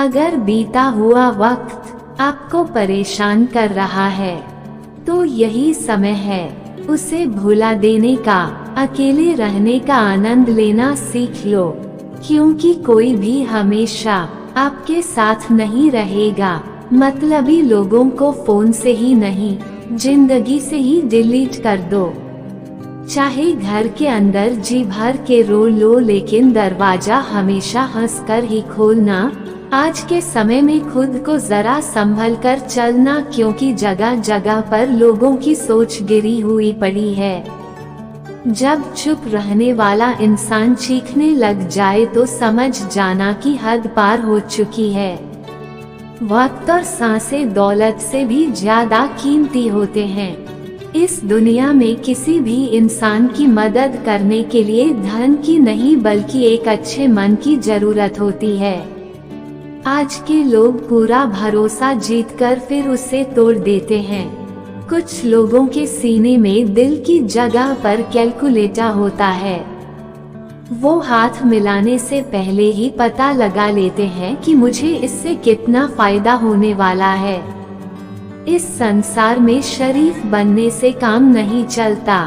अगर बीता हुआ वक्त आपको परेशान कर रहा है तो यही समय है उसे भुला देने का। अकेले रहने का आनंद लेना सीख लो, क्योंकि कोई भी हमेशा आपके साथ नहीं रहेगा। मतलबी लोगों को फोन से ही नहीं, जिंदगी से ही डिलीट कर दो। चाहे घर के अंदर जी भर के रो लो, लेकिन दरवाजा हमेशा हंसकर ही खोलना। आज के समय में खुद को जरा संभल कर चलना, क्योंकि जगह जगह पर लोगों की सोच गिरी हुई पड़ी है। जब चुप रहने वाला इंसान चीखने लग जाए तो समझ जाना कि हद पार हो चुकी है। वक्त और सांसें दौलत से भी ज्यादा कीमती होते हैं। इस दुनिया में किसी भी इंसान की मदद करने के लिए धन की नहीं, बल्कि एक अच्छे मन की जरूरत होती है। आज के लोग पूरा भरोसा जीतकर फिर उसे तोड़ देते हैं। कुछ लोगों के सीने में दिल की जगह पर कैलकुलेटर होता है। वो हाथ मिलाने से पहले ही पता लगा लेते हैं कि मुझे इससे कितना फायदा होने वाला है। इस संसार में शरीफ बनने से काम नहीं चलता।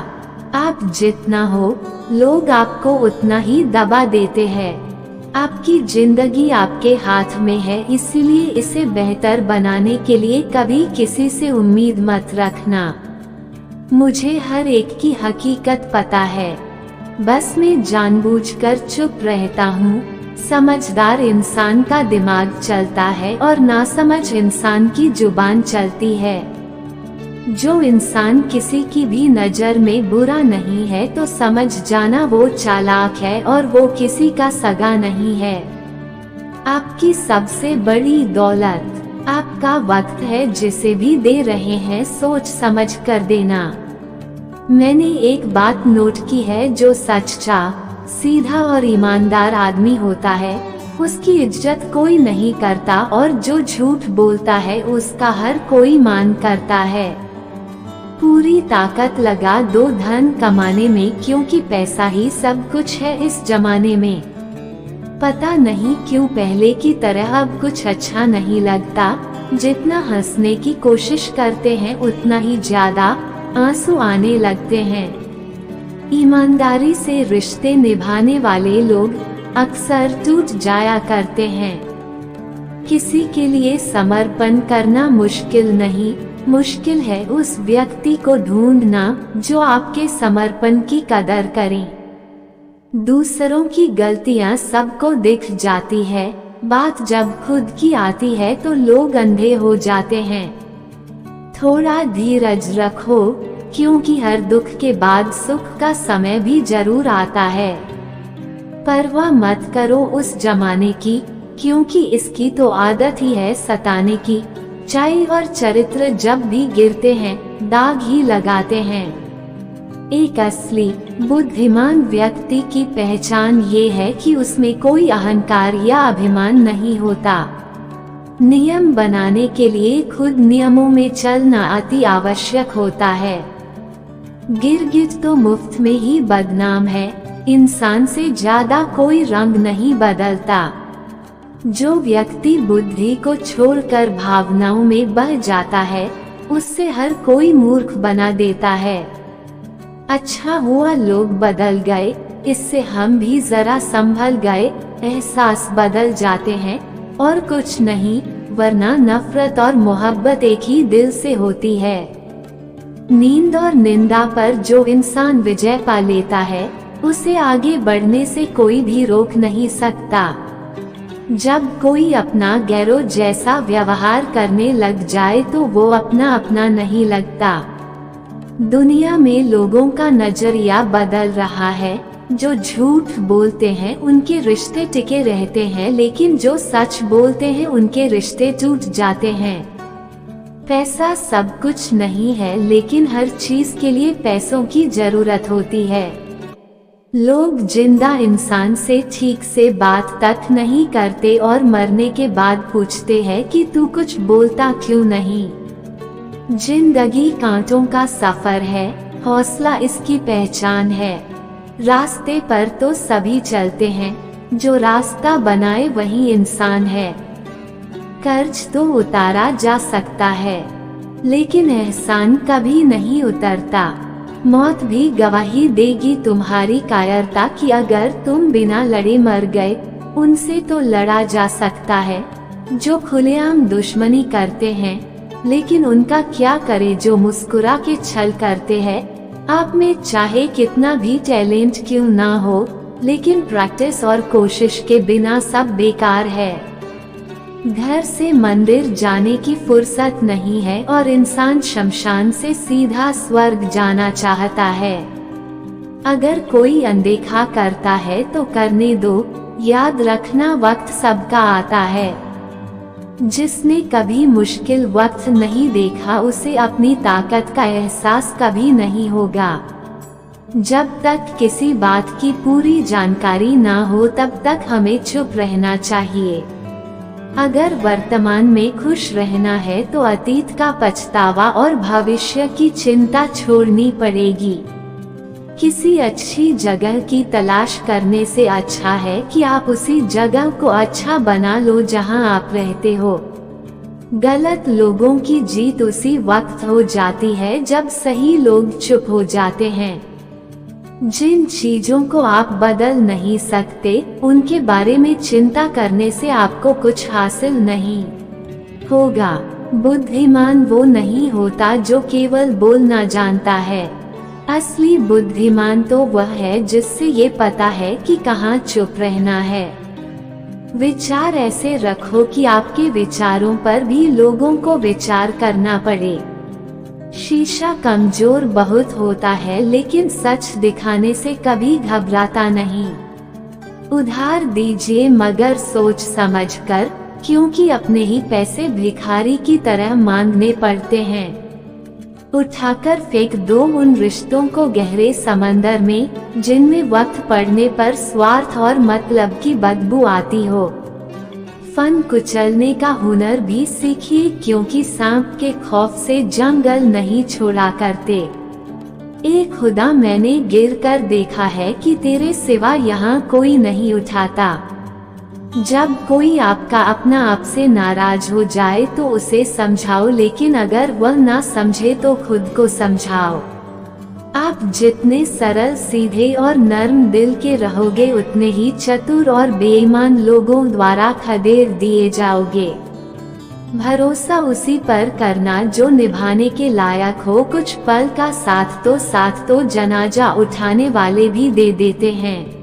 आप जितना हो, लोग आपको उतना ही दबा देते हैं। आपकी जिंदगी आपके हाथ में है, इसीलिए इसे बेहतर बनाने के लिए कभी किसी से उम्मीद मत रखना। मुझे हर एक की हकीकत पता है, बस मैं जानबूझकर चुप रहता हूँ। समझदार इंसान का दिमाग चलता है और नासमझ इंसान की जुबान चलती है। जो इंसान किसी की भी नजर में बुरा नहीं है तो समझ जाना वो चालाक है और वो किसी का सगा नहीं है। आपकी सबसे बड़ी दौलत आपका वक्त है, जिसे भी दे रहे हैं सोच समझ कर देना। मैंने एक बात नोट की है, जो सच्चा, सीधा और ईमानदार आदमी होता है उसकी इज्जत कोई नहीं करता, और जो झूठ बोलता है उसका हर कोई मान करता है। पूरी ताकत लगा दो धन कमाने में, क्योंकि पैसा ही सब कुछ है इस जमाने में। पता नहीं क्यों पहले की तरह अब कुछ अच्छा नहीं लगता। जितना हंसने की कोशिश करते हैं उतना ही ज्यादा आंसू आने लगते हैं। ईमानदारी से रिश्ते निभाने वाले लोग अक्सर टूट जाया करते हैं। किसी के लिए समर्पण करना मुश्किल नहीं, मुश्किल है उस व्यक्ति को ढूंढना जो आपके समर्पण की कदर करे। दूसरों की गलतियां सबको दिख जाती है, बात जब खुद की आती है तो लोग अंधे हो जाते हैं। थोड़ा धीरज रखो, क्योंकि हर दुख के बाद सुख का समय भी जरूर आता है। परवाह मत करो उस जमाने की, क्योंकि इसकी तो आदत ही है सताने की। चाय और चरित्र जब भी गिरते हैं दाग ही लगाते हैं। एक असली बुद्धिमान व्यक्ति की पहचान ये है कि उसमें कोई अहंकार या अभिमान नहीं होता। नियम बनाने के लिए खुद नियमों में चलना अति आवश्यक होता है। गिरगिट तो मुफ्त में ही बदनाम है, इंसान से ज्यादा कोई रंग नहीं बदलता। जो व्यक्ति बुद्धि को छोड़कर भावनाओं में बह जाता है उससे हर कोई मूर्ख बना देता है। अच्छा हुआ लोग बदल गए, इससे हम भी जरा संभल गए। एहसास बदल जाते हैं और कुछ नहीं, वरना नफरत और मोहब्बत एक ही दिल से होती है। नींद और निंदा पर जो इंसान विजय पा लेता है उसे आगे बढ़ने से कोई भी रोक नहीं सकता। जब कोई अपना गैरों जैसा व्यवहार करने लग जाए तो वो अपना अपना नहीं लगता। दुनिया में लोगों का नजरिया बदल रहा है। जो झूठ बोलते हैं उनके रिश्ते टिके रहते हैं, लेकिन जो सच बोलते हैं उनके रिश्ते टूट जाते हैं। पैसा सब कुछ नहीं है, लेकिन हर चीज के लिए पैसों की जरूरत होती है। लोग जिंदा इंसान से ठीक से बात तक नहीं करते और मरने के बाद पूछते हैं कि तू कुछ बोलता क्यों नहीं। जिंदगी कांटों का सफर है, हौसला इसकी पहचान है। रास्ते पर तो सभी चलते हैं, जो रास्ता बनाए वही इंसान है। कर्ज तो उतारा जा सकता है, लेकिन एहसान कभी नहीं उतरता। मौत भी गवाही देगी तुम्हारी कायरता की, अगर तुम बिना लड़े मर गए। उनसे तो लड़ा जा सकता है जो खुलेआम दुश्मनी करते हैं, लेकिन उनका क्या करे जो मुस्कुरा के छल करते हैं। आप में चाहे कितना भी टैलेंट क्यों ना हो, लेकिन प्रैक्टिस और कोशिश के बिना सब बेकार है। घर से मंदिर जाने की फुर्सत नहीं है और इंसान शमशान से सीधा स्वर्ग जाना चाहता है। अगर कोई अनदेखा करता है तो करने दो, याद रखना वक्त सबका आता है। जिसने कभी मुश्किल वक्त नहीं देखा उसे अपनी ताकत का एहसास कभी नहीं होगा। जब तक किसी बात की पूरी जानकारी ना हो तब तक हमें चुप रहना चाहिए। अगर वर्तमान में खुश रहना है तो अतीत का पछतावा और भविष्य की चिंता छोड़नी पड़ेगी। किसी अच्छी जगह की तलाश करने से अच्छा है कि आप उसी जगह को अच्छा बना लो जहां आप रहते हो। गलत लोगों की जीत उसी वक्त हो जाती है जब सही लोग चुप हो जाते हैं। जिन चीजों को आप बदल नहीं सकते, उनके बारे में चिंता करने से आपको कुछ हासिल नहीं होगा। बुद्धिमान वो नहीं होता जो केवल बोलना जानता है। असली बुद्धिमान तो वह है जिससे ये पता है कि कहाँ चुप रहना है। विचार ऐसे रखो कि आपके विचारों पर भी लोगों को विचार करना पड़े। शीशा कमजोर बहुत होता है, लेकिन सच दिखाने से कभी घबराता नहीं। उधार दीजिए मगर सोच समझकर, क्योंकि अपने ही पैसे भिखारी की तरह मांगने पड़ते हैं। उठाकर फेंक दो उन रिश्तों को गहरे समंदर में, जिनमें वक्त पड़ने पर स्वार्थ और मतलब की बदबू आती हो। फन कुचलने का हुनर भी सीखिए, क्योंकि सांप के खौफ से जंगल नहीं छोड़ा करते। एक खुदा मैंने गिर कर देखा है कि तेरे सिवा यहाँ कोई नहीं उठाता। जब कोई आपका अपना आपसे नाराज हो जाए तो उसे समझाओ, लेकिन अगर वह ना समझे तो खुद को समझाओ। आप जितने सरल, सीधे और नर्म दिल के रहोगे, उतने ही चतुर और बेईमान लोगों द्वारा खदेड़ दिए जाओगे। भरोसा उसी पर करना जो निभाने के लायक हो। कुछ पल का साथ तो जनाजा उठाने वाले भी दे देते हैं।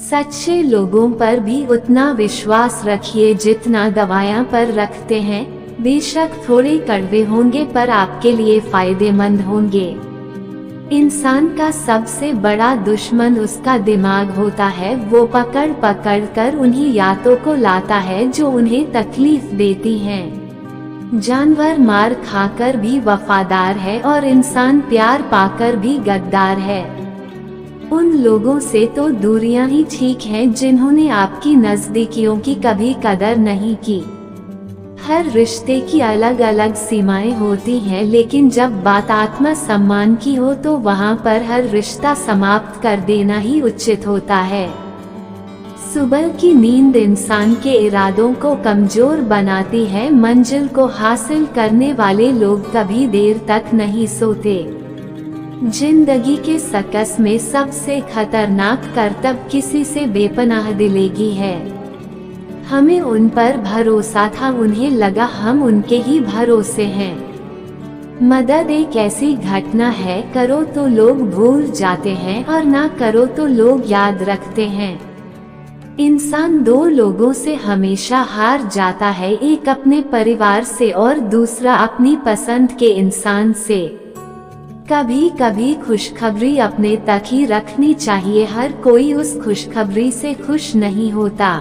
सच्चे लोगों पर भी उतना विश्वास रखिए जितना दवाइयाँ पर रखते हैं। बेशक थोड़े कड़वे होंगे पर आपके लिए फायदेमंद होंगे। इंसान का सबसे बड़ा दुश्मन उसका दिमाग होता है। वो पकड़ पकड़ कर उन्हीं यातों को लाता है जो उन्हें तकलीफ देती हैं। जानवर मार खाकर भी वफादार है और इंसान प्यार पाकर भी गद्दार है। उन लोगों से तो दूरियां ही ठीक हैं जिन्होंने आपकी नजदीकियों की कभी कदर नहीं की। हर रिश्ते की अलग अलग सीमाएं होती हैं, लेकिन जब बात आत्म सम्मान की हो तो वहां पर हर रिश्ता समाप्त कर देना ही उचित होता है। सुबह की नींद इंसान के इरादों को कमजोर बनाती है। मंजिल को हासिल करने वाले लोग कभी देर तक नहीं सोते। जिंदगी के सकस में सबसे खतरनाक करतब किसी से बेपनाह दिलेगी है। हमें उन पर भरोसा था, उन्हें लगा हम उनके ही भरोसे हैं। मदद एक ऐसी घटना है, करो तो लोग भूल जाते हैं और ना करो तो लोग याद रखते हैं। इंसान दो लोगों से हमेशा हार जाता है, एक अपने परिवार से और दूसरा अपनी पसंद के इंसान से। कभी कभी खुशखबरी अपने तक ही रखनी चाहिए। हर कोई उस खुशखबरी से खुश नहीं होता।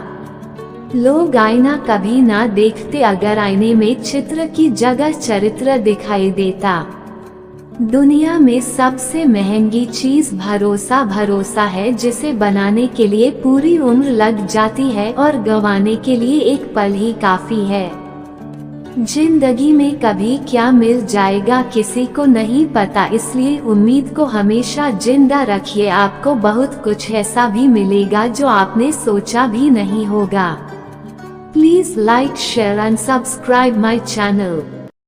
लोग आईना कभी ना देखते, अगर आईने में चित्र की जगह चरित्र दिखाई देता। दुनिया में सबसे महंगी चीज भरोसा है, जिसे बनाने के लिए पूरी उम्र लग जाती है और गंवाने के लिए एक पल ही काफी है। जिंदगी में कभी क्या मिल जाएगा किसी को नहीं पता, इसलिए उम्मीद को हमेशा जिंदा रखिए। आपको बहुत कुछ ऐसा भी मिलेगा जो आपने सोचा भी नहीं होगा। Please like, share and subscribe my channel.